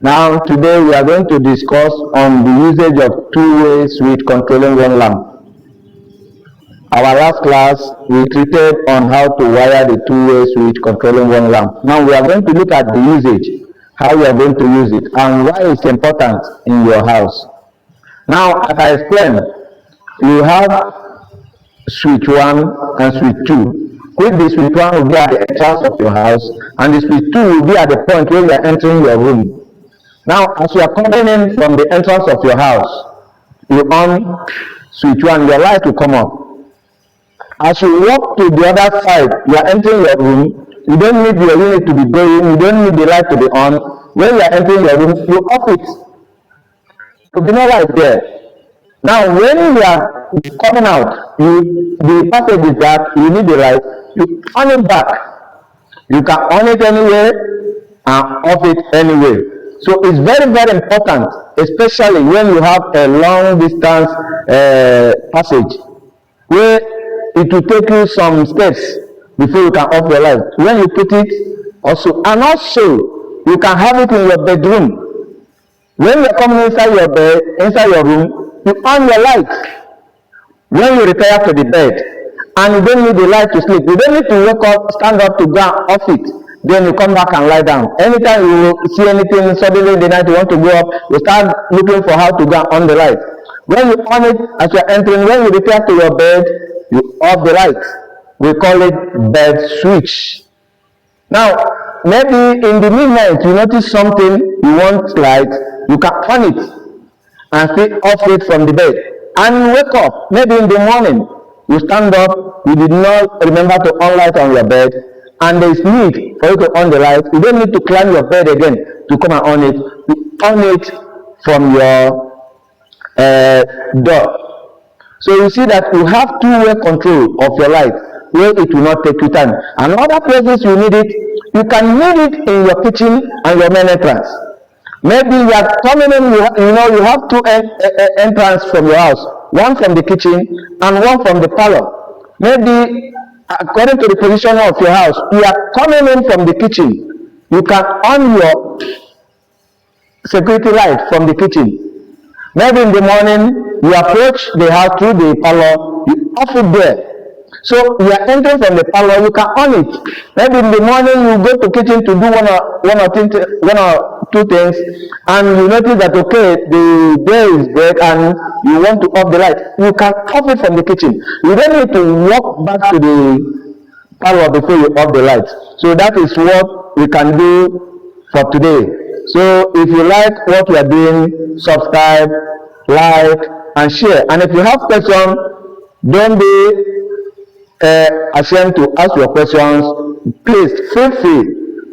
Now, today we are going to discuss on the usage of two-way switch controlling one lamp. Our last class, we treated on how to wire the two-way switch controlling one lamp. Now we are going to look at the usage, how we are going to use it, and why it's important in your house. Now, as I explained, you have switch 1 and switch 2. Which the switch 1 will be at the entrance of your house, and the switch 2 will be at the point where you are entering your room. Now, as you are coming in from the entrance of your house, you on switch 1, your light will come up. As you walk to the other side, you are entering your room, you don't need your unit to be going, you don't need the light to be on. When you are entering your room, you off it. There will be no light there. Now, when you are coming out, the passage is dark, you need the light, you turn it back. You can on it anywhere and off it anywhere. So it's very, very important, especially when you have a long distance passage, where it will take you some steps before you can off your light. When you put it also, and also you can have it in your bedroom. When you're coming inside your bed, inside your room, you on your light. When you retire to the bed, and you don't need the light to sleep, you don't need to wake up, stand up to go off it. Then you come back and lie down. Anytime you see anything, suddenly in the night you want to go up, you start looking for how to go on the light. When you on it as you're entering, when you return to your bed, you off the light. We call it bed switch. Now, maybe in the midnight you notice something, you want light, you can on it and still off it from the bed. And you wake up, maybe in the morning, you stand up, you did not remember to on light on your bed, and there is need for you to on the light. You don't need to climb your bed again to come and on it. You on it from your door. So you see that you have two-way control of your light, where it will not take you time. And other places you need it, you can need it in your kitchen and your main entrance. Maybe you are coming in, you have two entrances from your house, one from the kitchen and one from the parlor. Maybe according to the position of your house, you are coming in from the kitchen, you can on your security light from the kitchen. Maybe in the morning, you approach the house through the parlor, you off it there. So you are entering from the parlor, you can on it. Maybe in the morning, you go to kitchen to do one or two things, and you notice that, okay, the day is break and you want to off the light. You can off it from the kitchen. You don't need to walk back to the parlor before you off the light. So that is what we can do for today. So if you like what we are doing, subscribe, like, and share. And if you have questions, don't be ashamed to ask your questions. Please feel free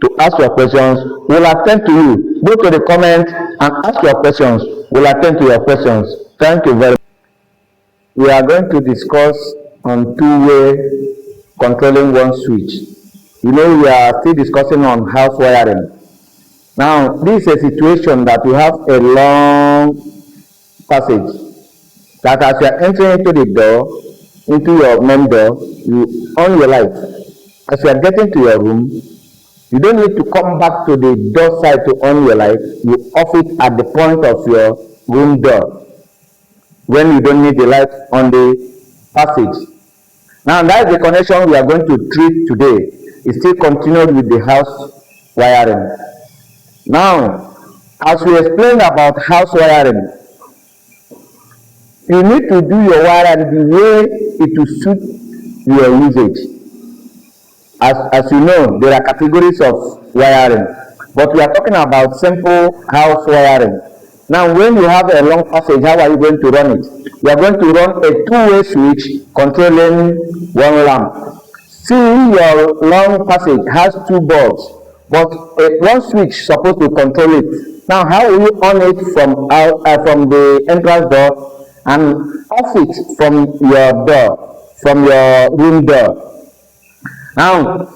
to ask your questions. We'll attend to you. Go to the comment and ask your questions. We'll attend to your questions. Thank you very much. We are going to discuss on two-way controlling one switch. We are still discussing on house wiring. Now, this is a situation that you have a long passage, that as you are entering into the door, into your main door, you on your light. As you are getting to your room, you don't need to come back to the door side to on your light. You off it at the point of your room door when you don't need the light on the passage. Now, that is the connection we are going to treat today. It's still continued with the house wiring. Now, as we explained about house wiring, you need to do your wiring the way it will suit your usage. As you know, there are categories of wiring, but we are talking about simple house wiring. Now, when you have a long passage, how are you going to run it? You are going to run a two-way switch controlling one lamp. See, your long passage has two bulbs, but one switch is supposed to control it. Now, how will you on it from the entrance door and off it from your door, from your room door? Now,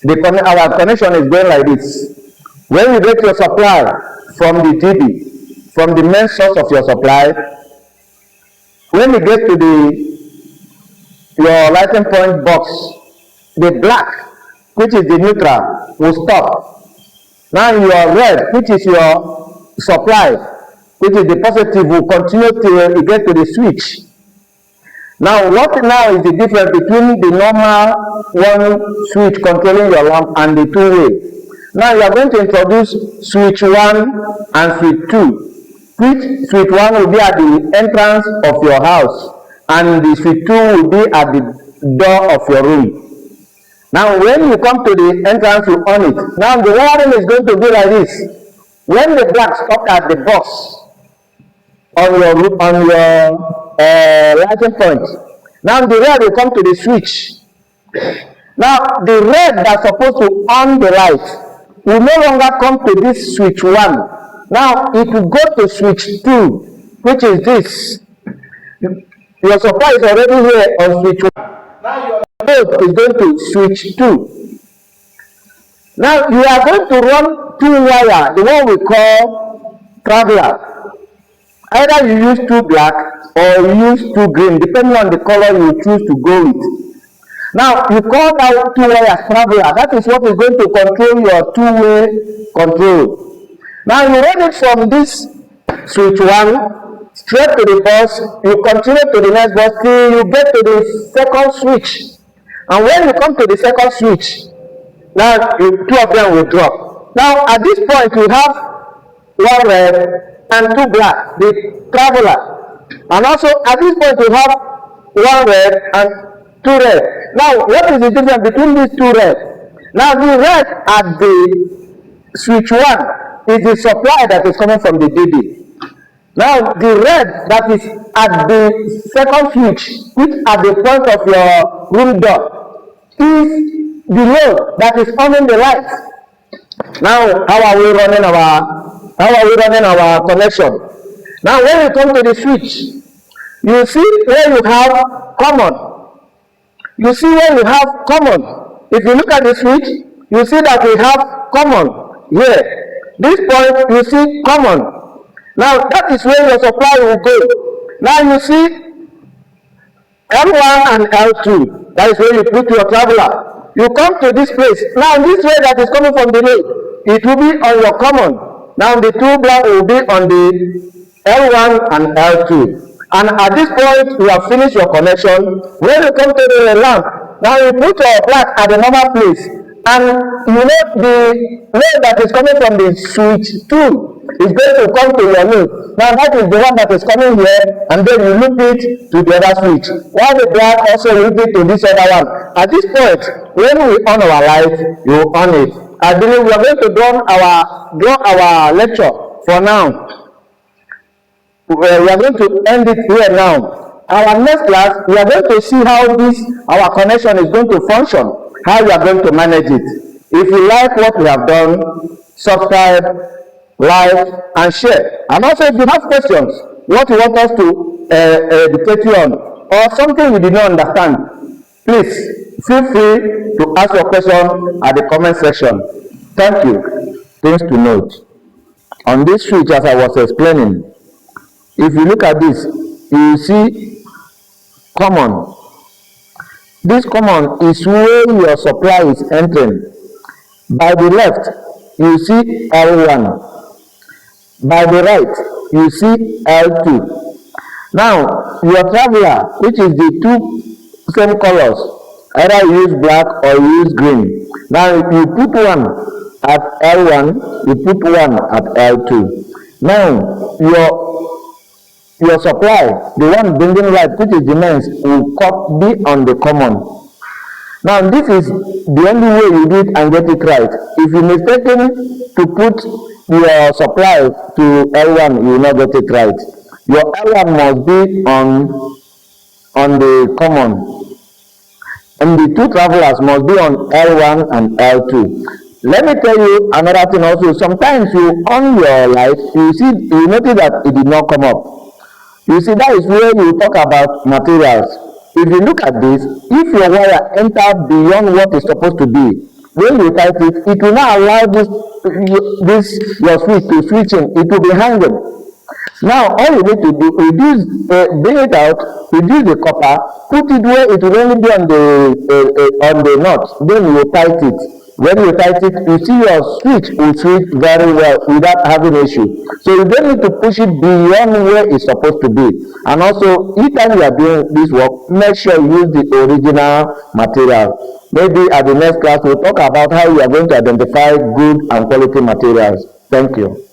our connection is going like this. When you get your supply from the TV, from the main source of your supply, when you get to your lighting point box, the black, which is the neutral, will stop. Now your red, which is your supply, which is the positive, will continue till you get to the switch. Now, what now is the difference between the normal one switch controlling your lamp and the two-way? Now, you are going to introduce switch 1 and switch 2. Which switch 1 will be at the entrance of your house, and the switch 2 will be at the door of your room. Now, when you come to the entrance, you on it. Now, the wiring is going to be like this. When the black stop at the box on your lighting point, now the red will come to the switch. Now, the red that's supposed to on the light will no longer come to this switch 1. Now, it will go to switch 2, which is this. Your supply is already here on switch 1. Now, your load is going to switch 2. Now, you are going to run 2 wire, the one we call traveler. Either you use 2 black or you use 2 green, depending on the color you choose to go with. Now, you call that 2 wires traveler. That is what is going to control your 2-way control. Now, you run it from this switch 1 straight to the bus. You continue to the next bus till you get to the second switch. And when you come to the second switch, now 2 of them will drop. Now, at this point, you have 1 red and 2 black, the traveler. And also, at this point, you have 1 red and 2 red. Now, what is the difference between these 2 red? Now, the red at the switch 1 is the supply that is coming from the DD. Now, the red that is at the second switch, which at the point of your room door, is the load that is on the light. Now, how are we running our connection? Now, when you come to the switch, you see where you have common. You see where you have common. If you look at the switch, you see that we have common here. This point, you see common. Now, that is where your supply will go. Now, you see L1 and L2. That is where you put your traveler. You come to this place. Now, this way that is coming from the road, it will be on your common. Now, the 2 black will be on the L1 and L2. And at this point, you have finished your connection. When you come to the lamp, now you put your black at the normal place. And you know the load that is coming from the switch 2 is going to come to your node. Now that is the one that is coming here, and then you loop it to the other switch. While the black also loop it to this other one. At this point, when we on our light, you on it. I believe we are going to draw our lecture for now. We are going to end it here now. Our next class, we are going to see how our connection is going to function, how we are going to manage it. If you like what we have done, subscribe, like, and share. And also, if you have questions, what you want us to educate you on, or something you did not understand, please feel free to ask your question at the comment section. Thank you. Things to note. On this switch, as I was explaining, if you look at this, you see common. This common is where your supply is entering. By the left, you see L1. By the right, you see L2. Now, your traveler, which is the 2 same colors, either you use black or you use green. Now, you put one at L1, you put one at L2. Now, your supply, the one bringing light, which is the mains, will be on the common. Now, this is the only way you do it and get it right. If you mistaken to put your supply to L1, you will not get it right. Your L1 must be on the common. And the 2 travelers must be on L1 and L2. Let me tell you another thing also. Sometimes you on your light, you notice that it did not come up. You see, that is where you talk about materials. If you look at this, if your wire enter beyond what is supposed to be, when you tight it, it will not allow your switch to switch in. It will be hanging. Now, all you need to do is bring it out, reduce the copper, put it where it will only be on the knot. Then you tight it. When you tight it, you see your switch will switch very well without having issue. So you don't need to push it beyond where it's supposed to be. And also, each time you are doing this work, make sure you use the original material. Maybe at the next class, we'll talk about how you are going to identify good and quality materials. Thank you.